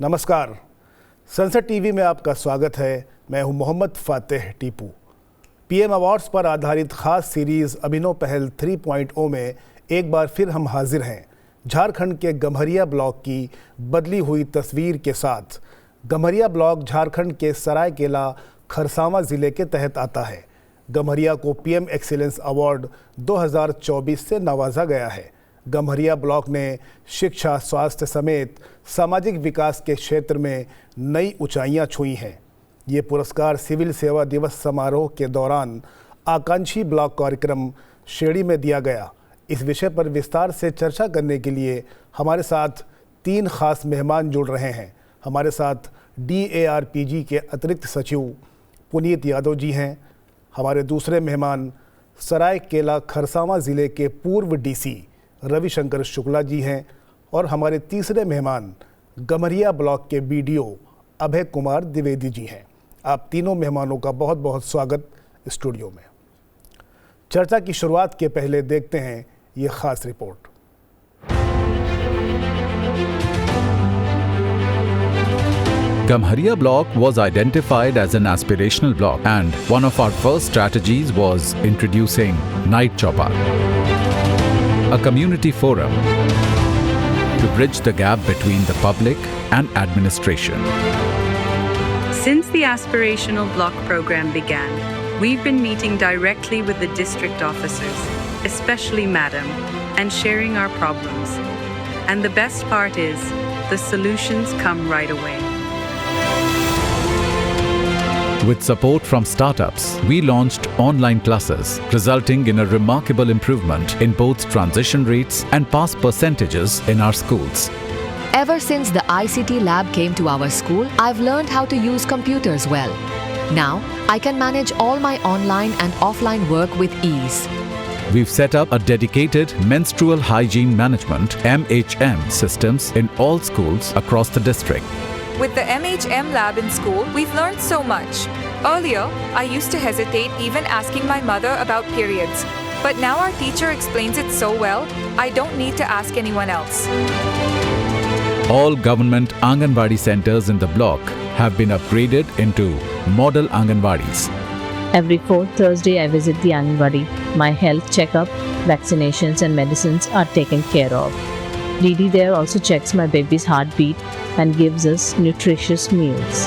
नमस्कार, sunset TV में आपका स्वागत है। मैं हूं मोहम्मद फातेह टीपू। पीएम अवार्ड्स पर आधारित खास सीरीज़ अभिनव पहल 3.0 में एक बार फिर हम हाजिर हैं। झारखंड के गम्हरिया ब्लॉक की बदली हुई तस्वीर के साथ। गम्हरिया ब्लॉक झारखंड के सरायकेला खरसावां ज़िले के तहत आता है। गम्हरिया को पीएम एक्सीलेंस अवार्ड 2024 से नवाजा गया है। गम्हरिया ब्लॉक ने शिक्षा, स्वास्थ्य समेत सामाजिक विकास के क्षेत्र में नई ऊंचाइयां छुई हैं। ये पुरस्कार सिविल सेवा दिवस समारोह के दौरान आकांक्षी ब्लॉक कार्यक्रम शेड़ी में दिया गया। इस विषय पर विस्तार से चर्चा करने के लिए हमारे साथ 3 खास मेहमान जुड़ रहे हैं। हमारे साथ DARPG के अतिरिक्त सचिव पुनीत यादव जी हैं। हमारे दूसरे मेहमान सरायकेला खरसावां ज़िले के पूर्व DC रविशंकर शुक्ला जी हैं और हमारे तीसरे मेहमान गम्हरिया ब्लॉक के BDO अभय कुमार द्विवेदी जी हैं। आप तीनों मेहमानों का बहुत बहुत स्वागत स्टूडियो में। चर्चा की शुरुआत के पहले देखते हैं ये खास report. Gamharia block was identified as an aspirational block, and one of our first strategies was introducing Night Chopper, a community forum to bridge the gap between the public and administration. Since the aspirational block program began, we've been meeting directly with the district officers, especially Madam, and sharing our problems. And the best part is, the solutions come right away. With support from startups, we launched online classes, resulting in a remarkable improvement in both transition rates and pass percentages in our schools. Ever since the ICT lab came to our school, I've learned how to use computers well. Now, I can manage all my online and offline work with ease. We've set up a dedicated menstrual hygiene management MHM systems in all schools across the district. With the MHM lab in school, we've learned so much. Earlier, I used to hesitate even asking my mother about periods. But now our teacher explains it so well, I don't need to ask anyone else. All government Anganwadi centers in the block have been upgraded into model Anganwadis. Every 4th Thursday, I visit the Anganwadi. My health checkup, vaccinations and medicines are taken care of. Didi there also checks my baby's heartbeat and gives us nutritious meals.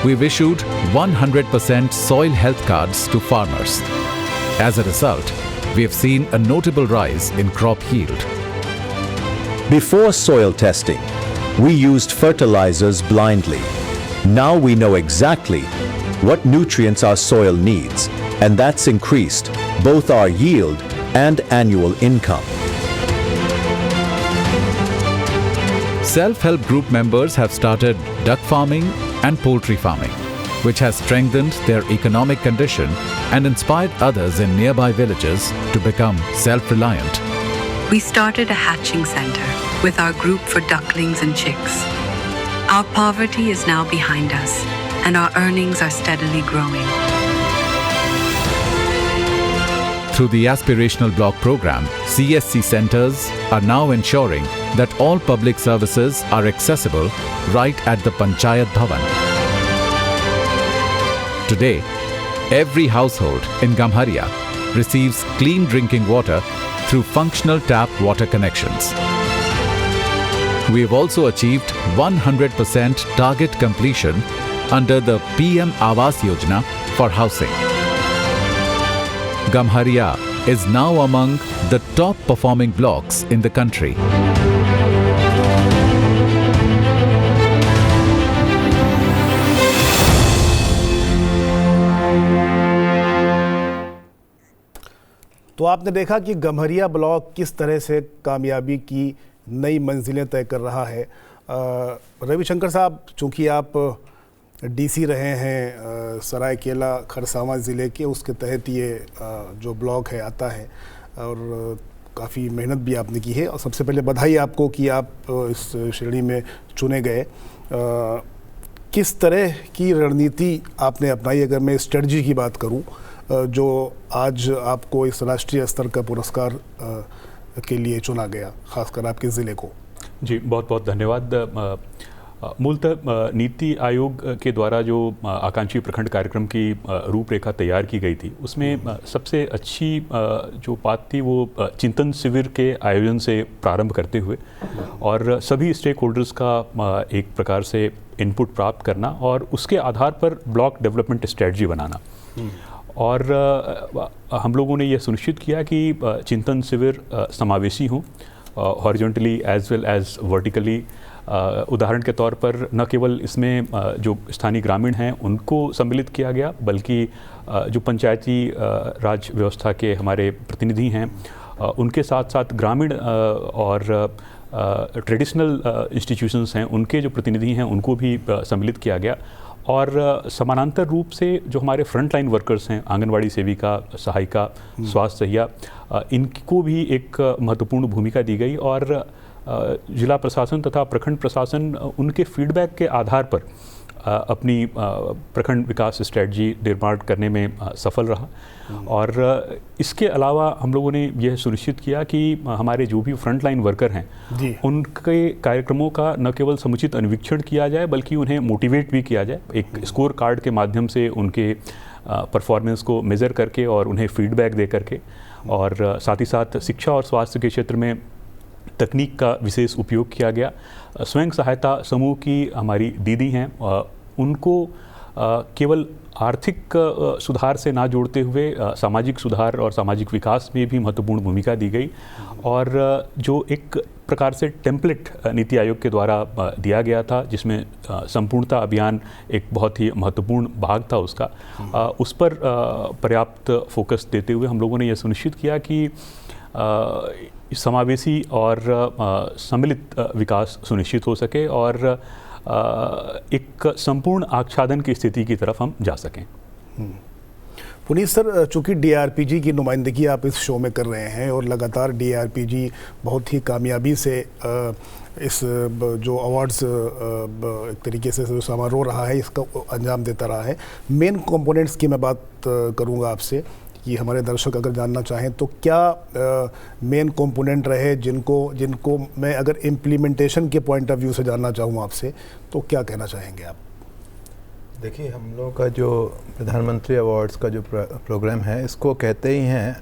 We've issued 100% soil health cards to farmers. As a result, we have seen a notable rise in crop yield. Before soil testing, we used fertilizers blindly. Now we know exactly what nutrients our soil needs, and that's increased both our yield and annual income. Self-help group members have started duck farming and poultry farming, which has strengthened their economic condition and inspired others in nearby villages to become self-reliant. We started a hatching center with our group for ducklings and chicks. Our poverty is now behind us, and our earnings are steadily growing. Through the Aspirational Block Program, CSC centers are now ensuring that all public services are accessible right at the Panchayat Bhavan. Today, every household in Gamharia receives clean drinking water through functional tap water connections. We have also achieved 100% target completion under the PM Awas Yojana for housing. Gamharia is now among the top performing blocks in the country. तो आपने देखा कि Gamharia block किस तरह से कामयाबी की नई मंजिलें तय कर रहा है। रविशंकर साहब, चूँकि आप DC रहे हैं सरायकेला खरसावां ज़िले के, उसके तहत ये जो ब्लॉक है आता है और काफ़ी मेहनत भी आपने की है और सबसे पहले बधाई आपको कि आप इस श्रेणी में चुने गए। किस तरह की रणनीति आपने अपनाई, अगर मैं स्ट्रेटजी की बात करूं, जो आज आपको इस राष्ट्रीय स्तर का पुरस्कार के लिए चुना गया, खासकर आपके ज़िले को? जी, बहुत बहुत धन्यवाद। मूलतः नीति आयोग के द्वारा जो आकांक्षी प्रखंड कार्यक्रम की रूपरेखा तैयार की गई थी, उसमें सबसे अच्छी जो बात थी वो चिंतन शिविर के आयोजन से प्रारंभ करते हुए और सभी स्टेक होल्डर्स का एक प्रकार से इनपुट प्राप्त करना और उसके आधार पर ब्लॉक डेवलपमेंट स्ट्रेटजी बनाना। और हम लोगों ने यह सुनिश्चित किया कि चिंतन शिविर समावेशी हों, horizontally as well as vertically. उदाहरण के तौर पर न केवल इसमें जो स्थानीय ग्रामीण हैं उनको सम्मिलित किया गया, बल्कि जो पंचायती राज व्यवस्था के हमारे प्रतिनिधि हैं उनके साथ साथ ग्रामीण और ट्रेडिशनल इंस्टीट्यूशंस हैं उनके जो प्रतिनिधि हैं उनको भी सम्मिलित किया गया। और समानांतर रूप से जो हमारे फ्रंटलाइन वर्कर्स हैं, आंगनवाड़ी सेविका, सहायिका, स्वास्थ्य सहिया, इनको भी एक महत्वपूर्ण भूमिका दी गई और जिला प्रशासन तथा प्रखंड प्रशासन उनके फीडबैक के आधार पर अपनी प्रखंड विकास स्ट्रेटजी निर्माण करने में सफल रहा। और इसके अलावा हम लोगों ने यह सुनिश्चित किया कि हमारे जो भी फ्रंटलाइन वर्कर हैं उनके कार्यक्रमों का न केवल समुचित अनुवीक्षण किया जाए बल्कि उन्हें मोटिवेट भी किया जाए, एक स्कोर कार्ड के माध्यम से उनके परफॉर्मेंस को मेज़र करके और उन्हें फीडबैक दे करके। और साथ ही साथ शिक्षा और स्वास्थ्य के क्षेत्र में तकनीक का विशेष उपयोग किया गया। स्वयं सहायता समूह की हमारी दीदी हैं, उनको केवल आर्थिक सुधार से ना जोड़ते हुए सामाजिक सुधार और सामाजिक विकास में भी महत्वपूर्ण भूमिका दी गई। और जो एक प्रकार से टेम्पलेट नीति आयोग के द्वारा दिया गया था, जिसमें संपूर्णता अभियान एक बहुत ही महत्वपूर्ण भाग था उसका, उस पर पर्याप्त फोकस देते हुए हम लोगों ने यह सुनिश्चित किया कि समावेशी और सम्मिलित विकास सुनिश्चित हो सके और एक संपूर्ण आच्छादन की स्थिति की तरफ हम जा सकें। पुनीत सर, चूँकि DRPG की नुमाइंदगी आप इस शो में कर रहे हैं और लगातार DRPG बहुत ही कामयाबी से इस जो अवार्ड्स एक तरीके से जो समारोह रहा है इसका अंजाम देता रहा है, मेन कंपोनेंट्स की मैं बात करूँगा आपसे कि हमारे दर्शक अगर जानना चाहें तो क्या मेन कंपोनेंट रहे जिनको मैं अगर इम्प्लीमेंटेशन के पॉइंट ऑफ व्यू से जानना चाहूँ आपसे, तो क्या कहना चाहेंगे आप? देखिए, हम लोग का जो प्रधानमंत्री अवार्ड्स का जो प्रोग्राम है, इसको कहते ही हैं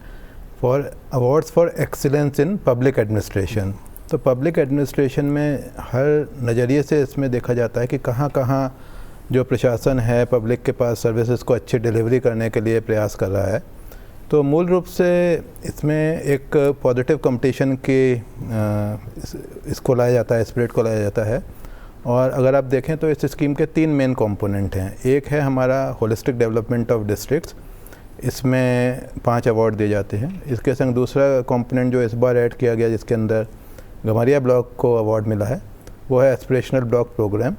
for awards for excellence in public administration. तो पब्लिक एडमिनिस्ट्रेशन में हर नज़रिए से इसमें देखा जाता है कि कहाँ कहाँ जो प्रशासन है पब्लिक के पास सर्विसेज को अच्छी डिलीवरी करने के लिए प्रयास कर रहा है। तो मूल रूप से इसमें एक पॉजिटिव कंपटीशन की इसको लाया जाता है, स्पिरिट को लाया जाता है। और अगर आप देखें तो इस स्कीम के 3 मेन कंपोनेंट हैं। एक है हमारा होलिस्टिक डेवलपमेंट ऑफ डिस्ट्रिक्ट्स, इसमें 5 अवार्ड दिए जाते हैं। इसके संग दूसरा कंपोनेंट जो इस बार ऐड किया गया, जिसके अंदर गम्हरिया ब्लॉक को अवार्ड मिला है, वो है एस्पिरेशनल ब्लॉक प्रोग्राम।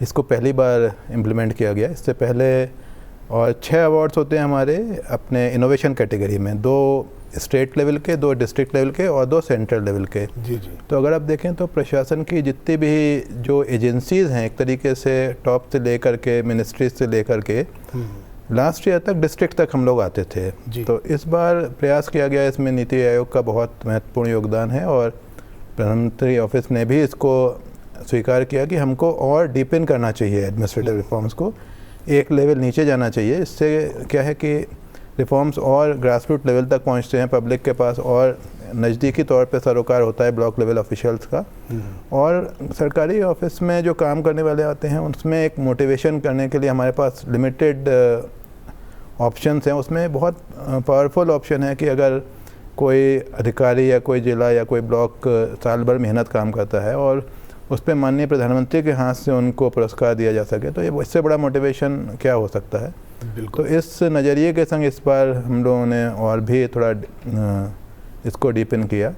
इसको पहली बार इम्प्लीमेंट किया गया। इससे पहले और 6 अवार्ड्स होते हैं हमारे अपने इनोवेशन कैटेगरी में, 2 स्टेट लेवल के, 2 डिस्ट्रिक्ट लेवल के और 2 सेंट्रल लेवल के। जी। तो अगर आप देखें तो प्रशासन की जितनी भी जो एजेंसीज़ हैं, एक तरीके से टॉप से लेकर के मिनिस्ट्रीज से लेकर के लास्ट ईयर तक डिस्ट्रिक्ट तक हम लोग आते थे। तो इस बार प्रयास किया गया, इसमें नीति आयोग का बहुत महत्वपूर्ण योगदान है और प्रधानमंत्री ऑफिस ने भी इसको स्वीकार किया कि हमको और डीपन करना चाहिए एडमिनिस्ट्रेटिव रिफॉर्म्स को, एक लेवल नीचे जाना चाहिए। इससे क्या है कि रिफॉर्म्स और ग्रास रूट लेवल तक पहुंचते हैं, पब्लिक के पास और नज़दीकी तौर पे सरोकार होता है ब्लॉक लेवल ऑफिशियल्स का। और सरकारी ऑफिस में जो काम करने वाले आते हैं उसमें एक मोटिवेशन करने के लिए हमारे पास लिमिटेड ऑप्शंस हैं। उसमें बहुत पावरफुल ऑप्शन है कि अगर कोई अधिकारी या कोई जिला या कोई ब्लॉक साल भर मेहनत काम करता है और उस पर माननीय प्रधानमंत्री के हाथ से उनको पुरस्कार दिया जा सके, तो ये इससे बड़ा मोटिवेशन क्या हो सकता है। तो इस नज़रिए के संग इस बार हम लोगों ने और भी थोड़ा इसको डीपन किया।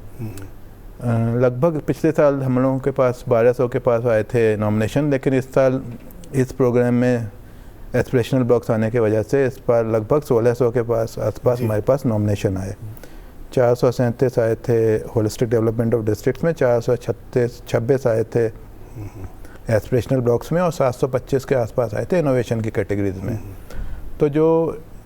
लगभग पिछले साल हम लोगों के पास 1200 के पास आए थे नॉमिनेशन, लेकिन इस साल इस प्रोग्राम में एस्पिरेशनल ब्लॉक्स आने की वजह से इस बार लगभग 1600 के आसपास हमारे पास नॉमिनेशन आए। 437 आए थे होलिस्टिक डेवलपमेंट ऑफ डिस्ट्रिक्ट्स में, 426 आए थे एस्पिरेशनल ब्लॉक्स में और 725 के आसपास आए थे इनोवेशन की कैटेगरीज में। तो जो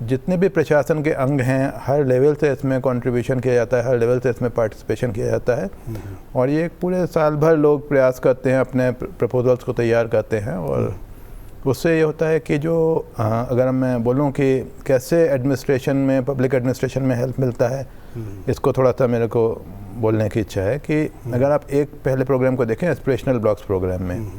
जितने भी प्रशासन के अंग हैं हर लेवल से इसमें कंट्रीब्यूशन किया जाता है, हर लेवल से इसमें पार्टिसिपेशन किया जाता है और ये पूरे साल भर लोग प्रयास करते हैं, अपने प्रपोजल्स को तैयार करते हैं और उससे ये होता है कि जो अगर मैं बोलूँ कि कैसे एडमिनिस्ट्रेशन में, पब्लिक एडमिनिस्ट्रेशन में हेल्प मिलता है, इसको थोड़ा सा मेरे को बोलने की इच्छा है कि अगर आप एक पहले प्रोग्राम को देखें एस्पिरेशनल ब्लॉक्स प्रोग्राम में,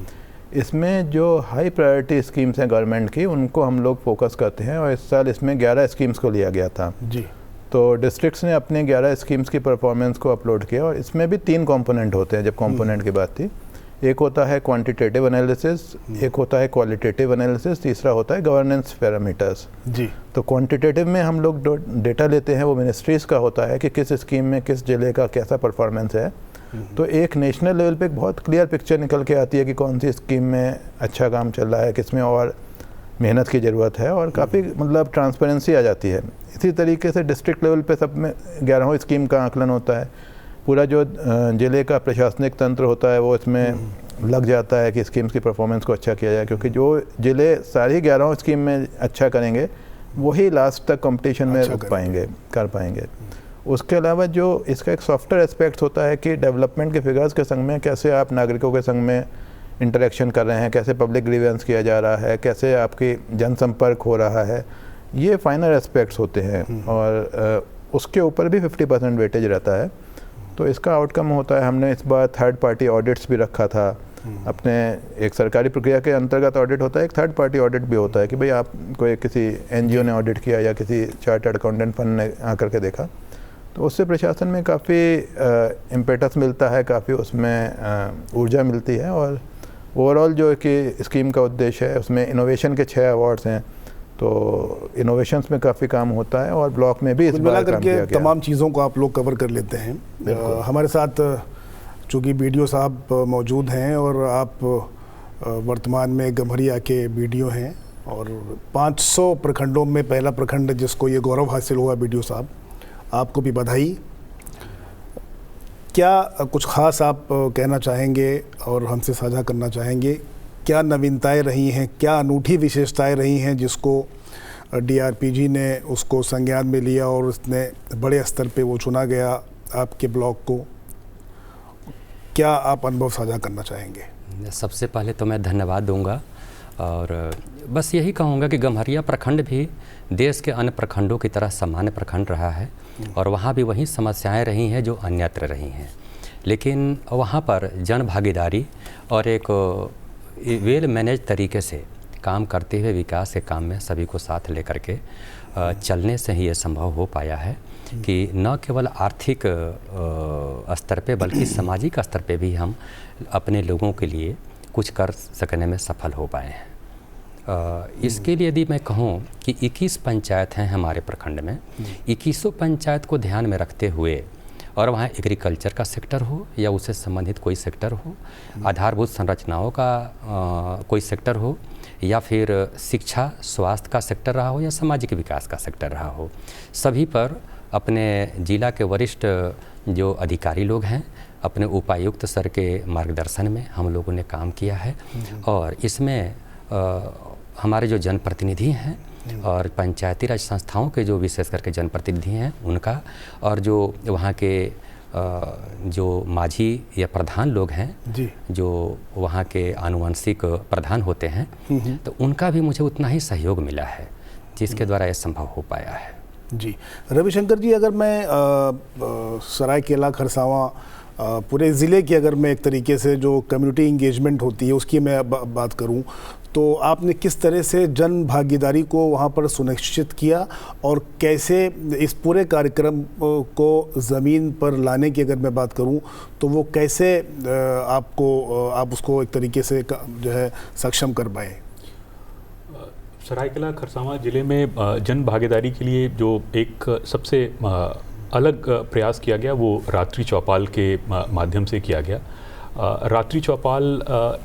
इसमें जो हाई प्रायोरिटी स्कीम्स हैं गवर्नमेंट की उनको हम लोग फोकस करते हैं और इस साल इसमें 11 स्कीम्स को लिया गया था जी। तो डिस्ट्रिक्ट्स ने अपने 11 स्कीम्स की परफॉर्मेंस को अपलोड किया और इसमें भी 3 कंपोनेंट होते हैं। जब कंपोनेंट की बात थी, एक होता है क्वांटिटेटिव एनालिसिस, एक होता है क्वालिटेटिव एनालिसिस, तीसरा होता है गवर्नेंस पैरामीटर्स जी। तो क्वांटिटेटिव में हम लोग डेटा लेते हैं, वो मिनिस्ट्रीज़ का होता है कि किस स्कीम में किस जिले का कैसा परफॉर्मेंस है। तो एक नेशनल लेवल पे एक बहुत क्लियर पिक्चर निकल के आती है कि कौन सी स्कीम में अच्छा काम चल रहा है, किस में और मेहनत की ज़रूरत है और काफ़ी मतलब ट्रांसपेरेंसी आ जाती है। इसी तरीके से डिस्ट्रिक्ट लेवल पे सब में 11 स्कीम का आकलन होता है, पूरा जो ज़िले का प्रशासनिक तंत्र होता है वो इसमें लग जाता है कि स्कीम्स की परफॉर्मेंस को अच्छा किया जाए, क्योंकि जो ज़िले सारी 11 स्कीम में अच्छा करेंगे वही लास्ट तक कंपटीशन में कर पाएंगे। उसके अलावा जो इसका एक सॉफ्टवेयर एस्पेक्ट होता है कि डेवलपमेंट के फिगर्स के संग में कैसे आप नागरिकों के संग में इंटरेक्शन कर रहे हैं, कैसे पब्लिक ग्रीवेंस किया जा रहा है, कैसे आपकी जनसंपर्क हो रहा है, ये फाइनल एस्पेक्ट्स होते हैं और उसके ऊपर भी 50% वेटेज रहता है। तो इसका आउटकम होता है, हमने इस बार थर्ड पार्टी ऑडिट्स भी रखा था अपने, एक सरकारी प्रक्रिया के अंतर्गत ऑडिट होता है, एक थर्ड पार्टी ऑडिट भी होता है कि भाई आप कोई किसी NGO ने ऑडिट किया या किसी चार्टर्ड अकाउंटेंट फंड ने आकर के देखा, तो उससे प्रशासन में काफ़ी इम्पेटस मिलता है, काफ़ी उसमें ऊर्जा मिलती है और ओवरऑल जो कि स्कीम का उद्देश्य है उसमें इनोवेशन के 6 अवार्ड्स हैं, तो इनोवेशंस में काफ़ी काम होता है और ब्लॉक में भी इस बार काम किया गया। तमाम चीज़ों को आप लोग कवर कर लेते हैं। हमारे साथ चूँकि BDO साहब मौजूद हैं और आप वर्तमान में गम्हरिया के BDO हैं और 500 प्रखंडों में पहला प्रखंड जिसको ये गौरव हासिल हुआ, BDO साहब आपको भी बधाई। क्या कुछ ख़ास आप कहना चाहेंगे और हमसे साझा करना चाहेंगे? क्या नवीनताएं रही हैं, क्या अनूठी विशेषताएं रही हैं जिसको DRPG ने उसको संज्ञान में लिया और उसने बड़े स्तर पे वो चुना गया आपके ब्लॉक को? क्या आप अनुभव साझा करना चाहेंगे? सबसे पहले तो मैं धन्यवाद दूंगा और बस यही कहूँगा कि गम्हरिया प्रखंड भी देश के अन्य प्रखंडों की तरह सामान्य प्रखंड रहा है और वहाँ भी वही समस्याएं रही हैं जो अन्यत्र रही हैं, लेकिन वहाँ पर जन भागीदारी और एक वेल मैनेज तरीके से काम करते हुए विकास के काम में सभी को साथ लेकर के चलने से ही ये संभव हो पाया है कि न केवल आर्थिक स्तर पे बल्कि सामाजिक स्तर पे भी हम अपने लोगों के लिए कुछ कर सकने में सफल हो पाए हैं। इसके लिए यदि मैं कहूँ कि 21 पंचायत हैं हमारे प्रखंड में, 21 पंचायत को ध्यान में रखते हुए और वहाँ एग्रीकल्चर का सेक्टर हो या उससे संबंधित कोई सेक्टर हो, आधारभूत संरचनाओं का कोई सेक्टर हो या फिर शिक्षा स्वास्थ्य का सेक्टर रहा हो या सामाजिक विकास का सेक्टर रहा हो, सभी पर अपने जिला के वरिष्ठ जो अधिकारी लोग हैं अपने उपायुक्त सर के मार्गदर्शन में हम लोगों ने काम किया है और इसमें हमारे जो जनप्रतिनिधि हैं और पंचायती राज संस्थाओं के जो विशेष करके जनप्रतिनिधि हैं उनका और जो वहाँ के जो माझी या प्रधान लोग हैं जी, जो वहाँ के आनुवंशिक प्रधान होते हैं, तो उनका भी मुझे उतना ही सहयोग मिला है जिसके द्वारा ये संभव हो पाया है। जी रविशंकर जी, अगर मैं सरायकेला खरसावां पूरे ज़िले की अगर मैं एक तरीके से जो कम्युनिटी इंगेजमेंट होती है उसकी मैं बात करूं, तो आपने किस तरह से जन भागीदारी को वहां पर सुनिश्चित किया और कैसे इस पूरे कार्यक्रम को ज़मीन पर लाने की अगर मैं बात करूं तो वो कैसे आप उसको एक तरीके से जो है सक्षम कर पाए? सरायकेला खरसावां ज़िले में जन भागीदारी के लिए जो एक सबसे अलग प्रयास किया गया वो रात्रि चौपाल के माध्यम से किया गया। रात्रि चौपाल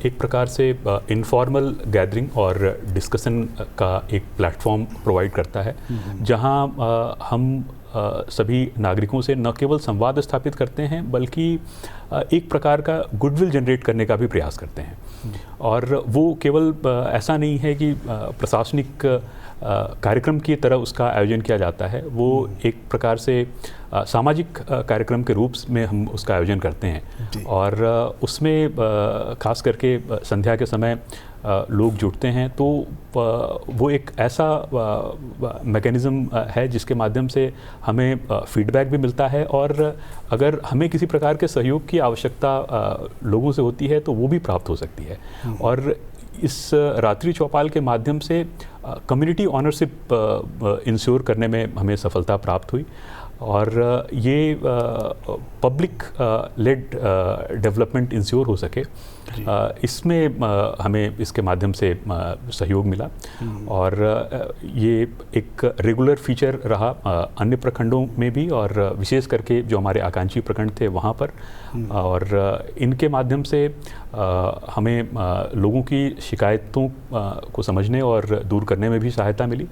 एक प्रकार से इनफॉर्मल गैदरिंग और डिस्कशन का एक प्लेटफॉर्म प्रोवाइड करता है जहां हम सभी नागरिकों से न केवल संवाद स्थापित करते हैं बल्कि एक प्रकार का गुडविल जनरेट करने का भी प्रयास करते हैं। और वो केवल ऐसा नहीं है कि प्रशासनिक कार्यक्रम की तरह उसका आयोजन किया जाता है, वो एक प्रकार से सामाजिक कार्यक्रम के रूप में हम उसका आयोजन करते हैं। और उसमें खास करके संध्या के समय लोग जुटते हैं, तो वो एक ऐसा मैकेनिज़्म है जिसके माध्यम से हमें फीडबैक भी मिलता है, और अगर हमें किसी प्रकार के सहयोग की आवश्यकता लोगों से होती है तो वो भी प्राप्त हो सकती है। और इस रात्रि चौपाल के माध्यम से कम्युनिटी ऑनरशिप इंश्योर करने में हमें सफलता प्राप्त हुई, और ये पब्लिक लेड डेवलपमेंट इंश्योर हो सके, इसमें हमें इसके माध्यम से सहयोग मिला। और ये एक रेगुलर फीचर रहा अन्य प्रखंडों में भी, और विशेष करके जो हमारे आकांक्षी प्रखंड थे वहाँ पर। और इनके माध्यम से हमें लोगों की शिकायतों को समझने और दूर करने में भी सहायता मिली,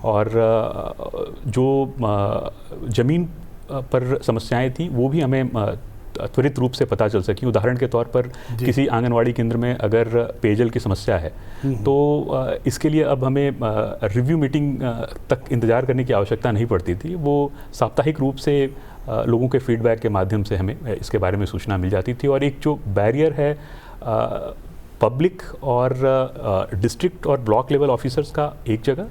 और जो ज़मीन पर समस्याएं थी वो भी हमें त्वरित रूप से पता चल सकी। उदाहरण के तौर पर किसी आंगनवाड़ी केंद्र में अगर पेयजल की समस्या है तो इसके लिए अब हमें रिव्यू मीटिंग तक इंतज़ार करने की आवश्यकता नहीं पड़ती थी, वो साप्ताहिक रूप से लोगों के फीडबैक के माध्यम से हमें इसके बारे में सूचना मिल जाती थी। और एक जो बैरियर है पब्लिक और डिस्ट्रिक्ट और ब्लॉक लेवल ऑफिसर्स का एक जगह,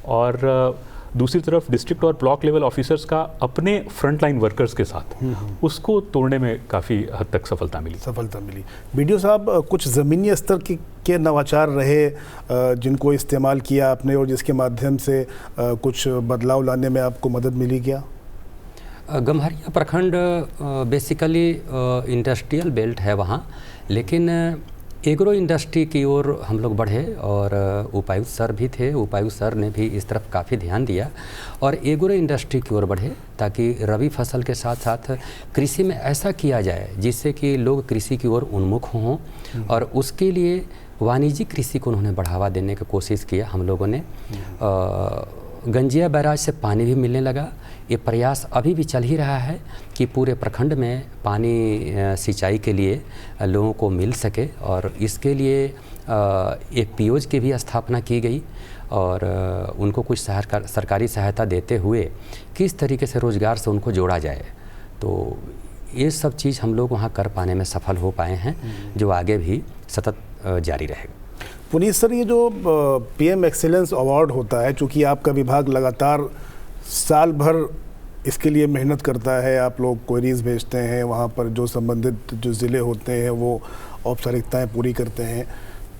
और दूसरी तरफ डिस्ट्रिक्ट और ब्लॉक लेवल ऑफिसर्स का अपने फ्रंटलाइन वर्कर्स के साथ, उसको तोड़ने में काफ़ी हद तक सफलता मिली। बीडीओ साहब, कुछ ज़मीनी स्तर के नवाचार रहे जिनको इस्तेमाल किया आपने, और जिसके माध्यम से कुछ बदलाव लाने में आपको मदद मिली क्या? गम्हरिया प्रखंड बेसिकली इंडस्ट्रियल बेल्ट है वहाँ, लेकिन एग्रो इंडस्ट्री की ओर हम लोग बढ़े, और उपायुक्त सर भी थे, उपायुक्त सर ने भी इस तरफ काफ़ी ध्यान दिया और एग्रो इंडस्ट्री की ओर बढ़े, ताकि रबी फसल के साथ साथ कृषि में ऐसा किया जाए जिससे कि लोग कृषि की ओर उन्मुख हों, और उसके लिए वाणिज्यिक कृषि को उन्होंने बढ़ावा देने की कोशिश किया हम लोगों ने। गंजिया बैराज से पानी भी मिलने लगा। ये प्रयास अभी भी चल ही रहा है कि पूरे प्रखंड में पानी सिंचाई के लिए लोगों को मिल सके, और इसके लिए एक पीओज की भी स्थापना की गई, और उनको कुछ सरकारी सहायता देते हुए किस तरीके से रोज़गार से उनको जोड़ा जाए। तो ये सब चीज़ हम लोग वहाँ कर पाने में सफल हो पाए हैं, जो आगे भी सतत जारी रहेगा। पुनीत सर, ये जो पीएम एक्सीलेंस अवार्ड होता है, चूँकि आपका विभाग लगातार साल भर इसके लिए मेहनत करता है, आप लोग क्वेरीज भेजते हैं, वहाँ पर जो संबंधित जो ज़िले होते हैं वो औपचारिकताएं पूरी करते हैं,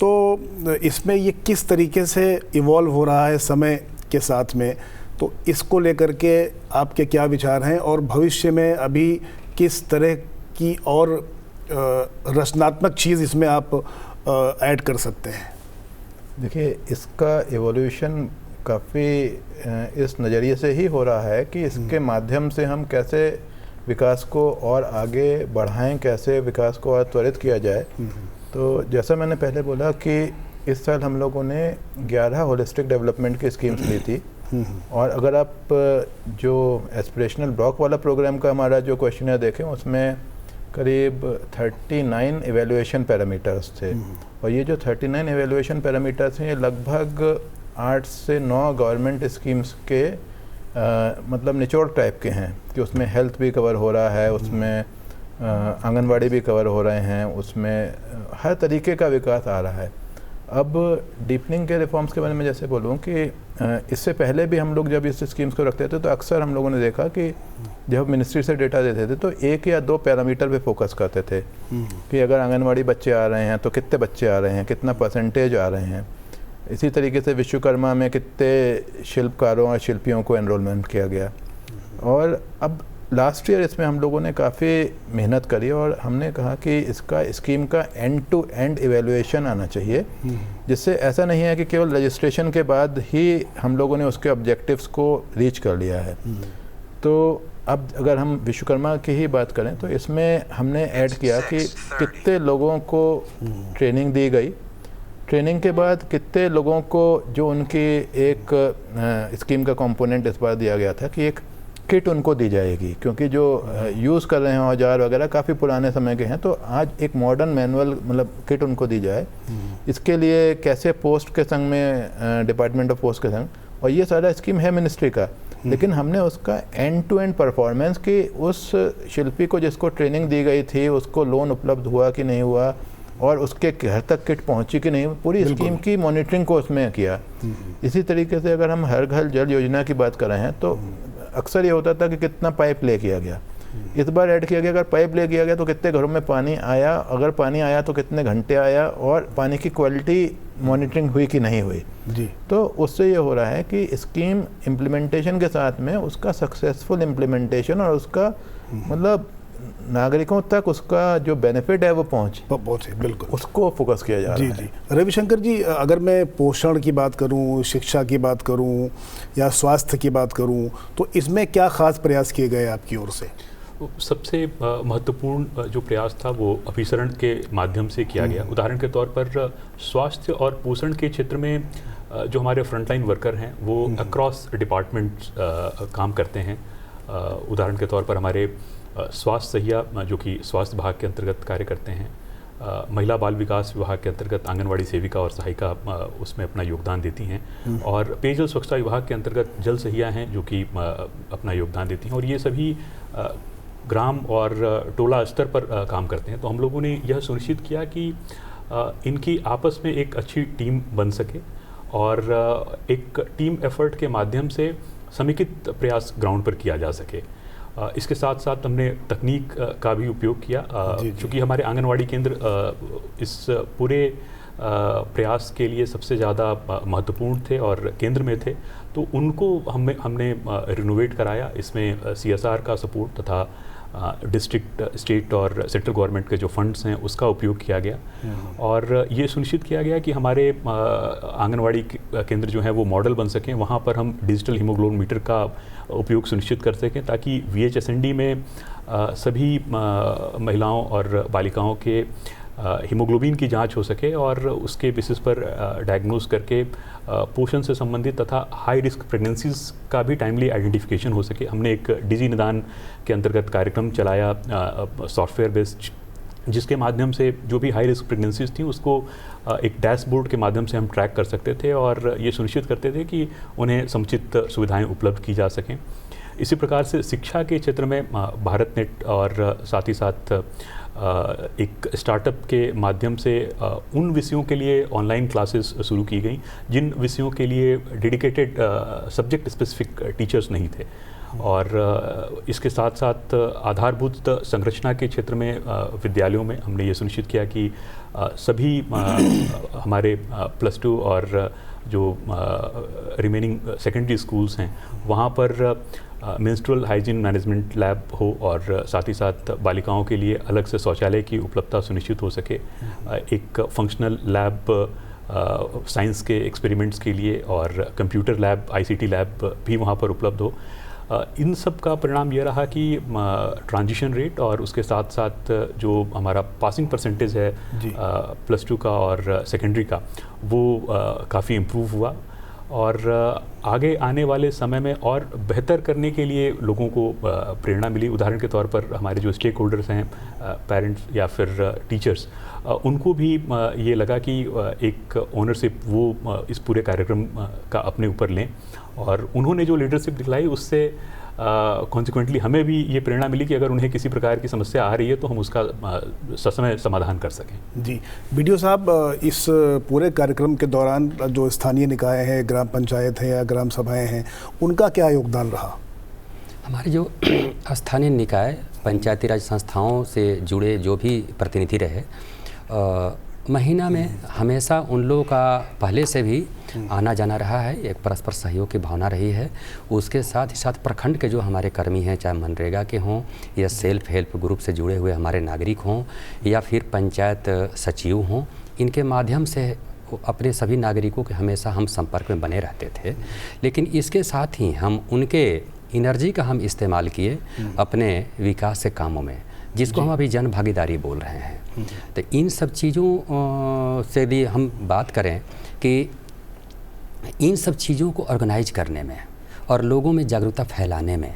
तो इसमें ये किस तरीके से इवॉल्व हो रहा है समय के साथ में, तो इसको लेकर के आपके क्या विचार हैं, और भविष्य में अभी किस तरह की और रचनात्मक चीज़ इसमें आप ऐड कर सकते हैं? देखिए, इसका एवोल्यूशन काफ़ी इस नज़रिए से ही हो रहा है कि इसके माध्यम से हम कैसे विकास को और आगे बढ़ाएं, कैसे विकास को और त्वरित किया जाए। तो जैसा मैंने पहले बोला कि इस साल हम लोगों ने 11 होलिस्टिक डेवलपमेंट की स्कीम्स ली थी, और अगर आप जो एस्पिरेशनल ब्लॉक वाला प्रोग्राम का हमारा जो क्वेश्चन है देखें, उसमें करीब 39 एवेल्यूएशन पैरामीटर्स थे, और ये जो 39 एवेल्यूएशन पैरामीटर्स हैं, ये लगभग 8 से 9 गवर्नमेंट स्कीम्स के मतलब निचोड़ टाइप के हैं, कि उसमें हेल्थ भी कवर हो रहा है, उसमें आंगनवाड़ी भी कवर हो रहे हैं, उसमें हर तरीके का विकास आ रहा है। अब डीपनिंग के रिफॉर्म्स के बारे में जैसे बोलूँ कि इससे पहले भी हम लोग जब इस स्कीम्स को रखते थे तो अक्सर हम लोगों ने देखा कि जब मिनिस्ट्री से डेटा देते थे तो 1 या 2 पैरामीटर पे फोकस करते थे, कि अगर आंगनवाड़ी बच्चे आ रहे हैं तो कितने बच्चे आ रहे हैं, कितना परसेंटेज आ रहे हैं। इसी तरीके से विश्वकर्मा में कितने शिल्पकारों और शिल्पियों को एनरोलमेंट किया गया। और अब लास्ट ईयर इसमें हम लोगों ने काफ़ी मेहनत करी, और हमने कहा कि इसका स्कीम का एंड टू एंड इवैल्यूएशन आना चाहिए, जिससे ऐसा नहीं है कि केवल रजिस्ट्रेशन के बाद ही हम लोगों ने उसके ऑब्जेक्टिव्स को रीच कर लिया है। तो अब अगर हम विश्वकर्मा की ही बात करें तो इसमें हमने ऐड किया कि कितने लोगों को ट्रेनिंग दी गई, ट्रेनिंग के बाद कितने लोगों को जो उनकी एक स्कीम का कंपोनेंट इस बार दिया गया था कि एक किट उनको दी जाएगी, क्योंकि जो यूज़ कर रहे हैं औजार वगैरह काफ़ी पुराने समय के हैं, तो आज एक मॉडर्न मैनुअल मतलब किट उनको दी जाए। इसके लिए कैसे पोस्ट के संग में डिपार्टमेंट ऑफ पोस्ट के संग और ये सारा स्कीम है मिनिस्ट्री का, लेकिन हमने उसका एंड टू एंड परफॉर्मेंस की उस शिल्पी को जिसको ट्रेनिंग दी गई थी उसको लोन उपलब्ध हुआ कि नहीं हुआ और उसके घर तक किट पहुंची कि नहीं, पूरी स्कीम की मॉनिटरिंग को उसमें किया। इसी तरीके से अगर हम हर घर जल योजना की बात कर रहे हैं तो अक्सर ये होता था कि कितना पाइप ले किया गया, इस बार ऐड किया गया अगर पाइप ले किया गया तो कितने घरों में पानी आया, अगर पानी आया तो कितने घंटे आया और पानी की क्वालिटी मॉनिटरिंग हुई कि नहीं हुई जी। तो उससे ये हो रहा है कि स्कीम इम्प्लीमेंटेशन के साथ में उसका सक्सेसफुल इम्प्लीमेंटेशन और उसका मतलब नागरिकों तक उसका जो बेनिफिट है वो पहुंचे, बिल्कुल उसको फोकस किया जा रहा है। जी। रविशंकर जी, अगर मैं पोषण की बात करूं, शिक्षा की बात करूं या स्वास्थ्य की बात करूं तो इसमें क्या खास प्रयास किए गए आपकी ओर से? सबसे महत्वपूर्ण जो प्रयास था वो अभिसरण के माध्यम से किया गया। उदाहरण के तौर पर स्वास्थ्य और पोषण के क्षेत्र में जो हमारे फ्रंटलाइन वर्कर हैं वो अक्रॉस डिपार्टमेंट काम करते हैं। उदाहरण के तौर पर हमारे स्वास्थ्य सहिया जो कि स्वास्थ्य विभाग के अंतर्गत कार्य करते हैं, महिला बाल विकास विभाग के अंतर्गत आंगनवाड़ी सेविका और सहायिका उसमें अपना योगदान देती हैं, और पेयजल स्वच्छता विभाग के अंतर्गत जल सहिया हैं जो कि अपना योगदान देती हैं, और ये सभी ग्राम और टोला स्तर पर काम करते हैं। तो हम लोगों ने यह सुनिश्चित किया कि इनकी आपस में एक अच्छी टीम बन सके और एक टीम एफर्ट के माध्यम से समेकित प्रयास ग्राउंड पर किया जा सके। इसके साथ साथ हमने तकनीक का भी उपयोग किया, क्योंकि हमारे आंगनवाड़ी केंद्र इस पूरे प्रयास के लिए सबसे ज़्यादा महत्वपूर्ण थे और केंद्र में थे, तो उनको हमने रिनोवेट कराया। इसमें CSR का सपोर्ट तथा डिस्ट्रिक्ट, स्टेट और सेंट्रल गवर्नमेंट के जो फंड्स हैं उसका उपयोग किया गया, और ये सुनिश्चित किया गया कि हमारे आंगनवाड़ी केंद्र जो हैं वो मॉडल बन सकें। वहाँ पर हम डिजिटल हीमोग्लोबिन मीटर का उपयोग सुनिश्चित कर सकें ताकि VHSND में सभी महिलाओं और बालिकाओं के हीमोग्लोबिन की जांच हो सके और उसके बेसिस पर डायग्नोज करके पोषण से संबंधित तथा हाई रिस्क प्रेगनेंसीज का भी टाइमली आइडेंटिफिकेशन हो सके। हमने एक डिजी निदान के अंतर्गत कार्यक्रम चलाया सॉफ्टवेयर बेस्ड, जिसके माध्यम से जो भी हाई रिस्क प्रेगनेंसीज थी उसको एक डैशबोर्ड के माध्यम से हम ट्रैक कर सकते थे और ये सुनिश्चित करते थे कि उन्हें समुचित सुविधाएं उपलब्ध की जा सकें। इसी प्रकार से शिक्षा के क्षेत्र में भारत नेट और साथ ही साथ एक स्टार्टअप के माध्यम से उन विषयों के लिए ऑनलाइन क्लासेस शुरू की गई जिन विषयों के लिए डेडिकेटेड सब्जेक्ट स्पेसिफिक टीचर्स नहीं थे, और इसके साथ साथ आधारभूत संरचना के क्षेत्र में विद्यालयों में हमने ये सुनिश्चित किया कि सभी हमारे +2 और जो रिमेनिंग सेकेंडरी स्कूल्स हैं वहाँ पर मेंस्ट्रुअल हाइजीन मैनेजमेंट लैब हो और साथ ही साथ बालिकाओं के लिए अलग से शौचालय की उपलब्धता सुनिश्चित हो सके, एक फंक्शनल लैब साइंस के एक्सपेरिमेंट्स के लिए और कंप्यूटर लैब, ICT लैब भी वहाँ पर उपलब्ध हो। इन सब का परिणाम ये रहा कि ट्रांजिशन रेट और उसके साथ साथ जो हमारा पासिंग परसेंटेज है +2 का और सेकेंडरी का वो काफ़ी इम्प्रूव हुआ, और आगे आने वाले समय में और बेहतर करने के लिए लोगों को प्रेरणा मिली। उदाहरण के तौर पर हमारे जो स्टेक होल्डर्स हैं, पेरेंट्स या फिर टीचर्स, उनको भी ये लगा कि एक ओनरशिप वो इस पूरे कार्यक्रम का अपने ऊपर लें, और उन्होंने जो लीडरशिप दिखलाई उससे कॉन्सिक्वेंटली हमें भी ये प्रेरणा मिली कि अगर उन्हें किसी प्रकार की समस्या आ रही है तो हम उसका ससमय समाधान कर सकें। जी BDO साहब, इस पूरे कार्यक्रम के दौरान जो स्थानीय निकाय हैं, ग्राम पंचायत हैं या ग्राम सभाएं हैं, उनका क्या योगदान रहा? हमारे जो स्थानीय निकाय, पंचायती राज संस्थाओं से जुड़े जो भी प्रतिनिधि रहे, महीना में हमेशा उन लोगों का पहले से भी आना जाना रहा है, एक परस्पर सहयोग की भावना रही है। उसके साथ ही साथ प्रखंड के जो हमारे कर्मी हैं, चाहे मनरेगा के हों या सेल्फ हेल्प ग्रुप से जुड़े हुए हमारे नागरिक हों या फिर पंचायत सचिव हों, इनके माध्यम से अपने सभी नागरिकों के हमेशा हम संपर्क में बने रहते थे। लेकिन इसके साथ ही हम उनके एनर्जी का हम इस्तेमाल किए अपने विकास के कामों में, जिसको हम अभी जन भागीदारी बोल रहे हैं। तो इन सब चीज़ों से भी हम बात करें कि इन सब चीज़ों को ऑर्गेनाइज करने में और लोगों में जागरूकता फैलाने में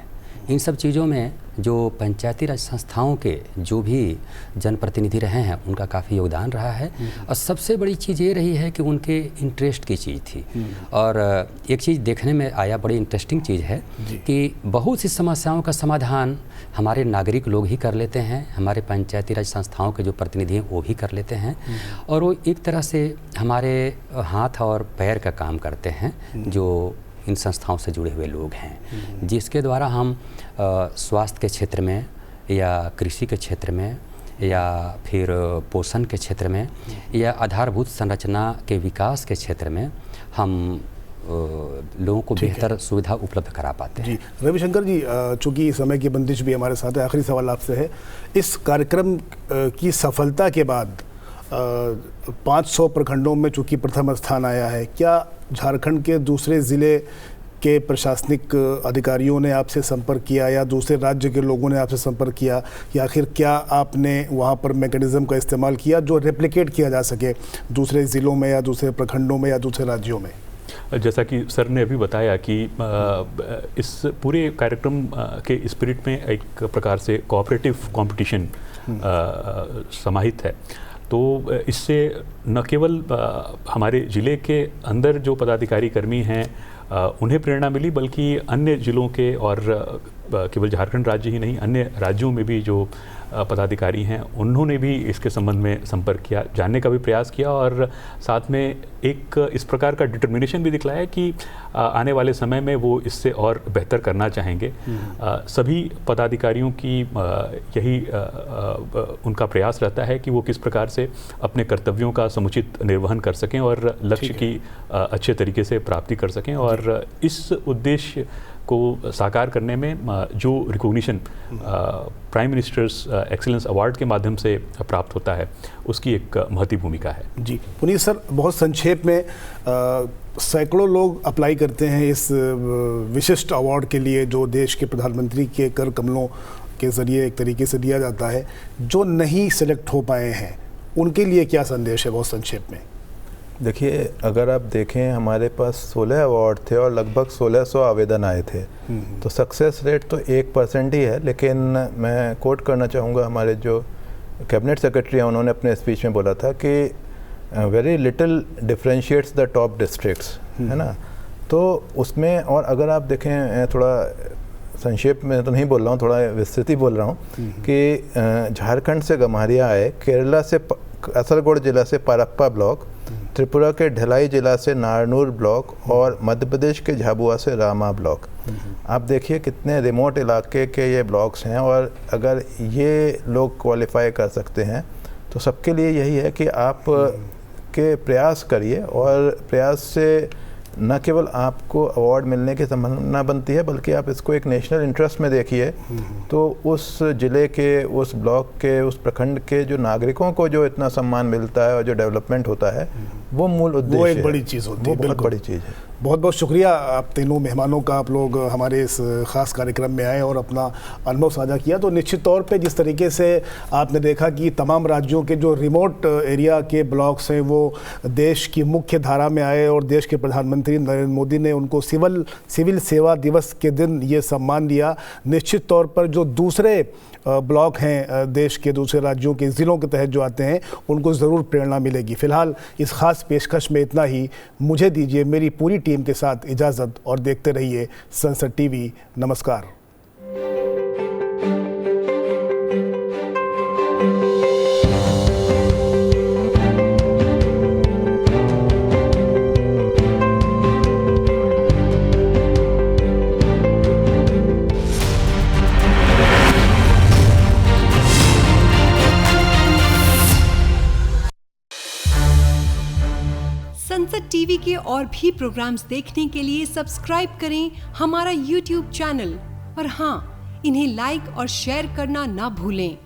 इन सब चीज़ों में जो पंचायती राज संस्थाओं के जो भी जनप्रतिनिधि रहे हैं उनका काफ़ी योगदान रहा है। और सबसे बड़ी चीज़ ये रही है कि उनके इंटरेस्ट की चीज़ थी। और एक चीज़ देखने में आया, बड़ी इंटरेस्टिंग चीज़ है कि बहुत सी समस्याओं का समाधान हमारे नागरिक लोग ही कर लेते हैं, हमारे पंचायती राज संस्थाओं के जो प्रतिनिधि हैं वो भी कर लेते हैं, और वो एक तरह से हमारे हाथ और पैर का काम करते हैं जो इन संस्थाओं से जुड़े हुए लोग हैं, जिसके द्वारा हम स्वास्थ्य के क्षेत्र में या कृषि के क्षेत्र में या फिर पोषण के क्षेत्र में या आधारभूत संरचना के विकास के क्षेत्र में हम लोगों को बेहतर सुविधा उपलब्ध करा पाते हैं। जी रविशंकर जी, चूँकि समय की बंदिश भी हमारे साथ है, आखिरी सवाल आपसे है, इस कार्यक्रम की सफलता के बाद 500 प्रखंडों में चूँकि प्रथम स्थान आया है, क्या झारखंड के दूसरे ज़िले के प्रशासनिक अधिकारियों ने आपसे संपर्क किया या दूसरे राज्य के लोगों ने आपसे संपर्क किया, या आखिर क्या आपने वहाँ पर मैकेनिज़्म का इस्तेमाल किया जो रेप्लिकेट किया जा सके दूसरे ज़िलों में या दूसरे प्रखंडों में या दूसरे राज्यों में? जैसा कि सर ने अभी बताया कि इस पूरे कार्यक्रम के स्पिरिट में एक प्रकार से कोऑपरेटिव कंपटीशन समाहित है। तो इससे न केवल हमारे ज़िले के अंदर जो पदाधिकारी कर्मी हैं उन्हें प्रेरणा मिली, बल्कि अन्य ज़िलों के और केवल झारखंड राज्य ही नहीं अन्य राज्यों में भी जो पदाधिकारी हैं उन्होंने भी इसके संबंध में संपर्क किया, जानने का भी प्रयास किया, और साथ में एक इस प्रकार का डिटर्मिनेशन भी दिखलाया कि आने वाले समय में वो इससे और बेहतर करना चाहेंगे। सभी पदाधिकारियों की यही उनका प्रयास रहता है कि वो किस प्रकार से अपने कर्तव्यों का समुचित निर्वहन कर सकें और लक्ष्य की अच्छे तरीके से प्राप्ति कर सकें, और इस उद्देश्य को साकार करने में जो recognition prime ministers excellence award के माध्यम से प्राप्त होता है उसकी एक महती भूमिका है। जी पुनीत सर, बहुत संक्षेप में सैकड़ों लोग अप्लाई करते हैं इस विशिष्ट अवार्ड के लिए जो देश के प्रधानमंत्री के कर कमलों के ज़रिए एक तरीके से दिया जाता है, जो नहीं सेलेक्ट हो पाए हैं उनके लिए क्या संदेश है बहुत संक्षेप में? देखिए, अगर आप देखें हमारे पास 16 अवार्ड थे और लगभग 1600 आवेदन आए थे, तो सक्सेस रेट तो 1% ही है। लेकिन मैं कोट करना चाहूँगा, हमारे जो कैबिनेट सेक्रेटरी हैं उन्होंने अपने स्पीच में बोला था कि very little differentiates the top districts, है ना। तो उसमें, और अगर आप देखें, थोड़ा संक्षेप में तो नहीं बोल रहा हूँ, थोड़ा विस्तृत ही बोल रहा हूँ कि झारखंड से गम्हरिया आए, केरला से असरगोड़ जिला से पारप्पा ब्लॉक, त्रिपुरा के ढलाई जिला से नारनूर ब्लॉक और मध्य प्रदेश के झाबुआ से रामा ब्लॉक। आप देखिए कितने रिमोट इलाके के ये ब्लॉक्स हैं, और अगर ये लोग क्वालिफाई कर सकते हैं तो सबके लिए यही है कि आप के प्रयास करिए, और प्रयास से न केवल आपको अवार्ड मिलने की संभावना बनती है बल्कि आप इसको एक नेशनल इंटरेस्ट में देखिए, तो उस ज़िले के, उस ब्लॉक के, उस प्रखंड के जो नागरिकों को जो इतना सम्मान मिलता है और जो डेवलपमेंट होता है, वो मूल उद्देश्य, वो एक बड़ी चीज़ होती है, बहुत बड़ी चीज़ है। बहुत बहुत शुक्रिया आप तीनों मेहमानों का, आप लोग हमारे इस ख़ास कार्यक्रम में आए और अपना अनुभव साझा किया। तो निश्चित तौर पे जिस तरीके से आपने देखा कि तमाम राज्यों के जो रिमोट एरिया के ब्लॉक्स हैं वो देश की मुख्य धारा में आए और देश के प्रधानमंत्री नरेंद्र मोदी ने उनको सिविल सेवा दिवस के दिन ये सम्मान दिया। निश्चित तौर पर जो दूसरे ब्लॉक हैं देश के दूसरे राज्यों के ज़िलों के तहत जो आते हैं उनको ज़रूर प्रेरणा मिलेगी। फ़िलहाल इस ख़ास पेशकश में इतना ही। मुझे दीजिए मेरी पूरी टीम के साथ इजाज़त और देखते रहिए संसद टीवी। नमस्कार। संसद टीवी के और भी प्रोग्राम्स देखने के लिए सब्सक्राइब करें हमारा YouTube चैनल और हाँ, इन्हें लाइक और शेयर करना ना भूलें।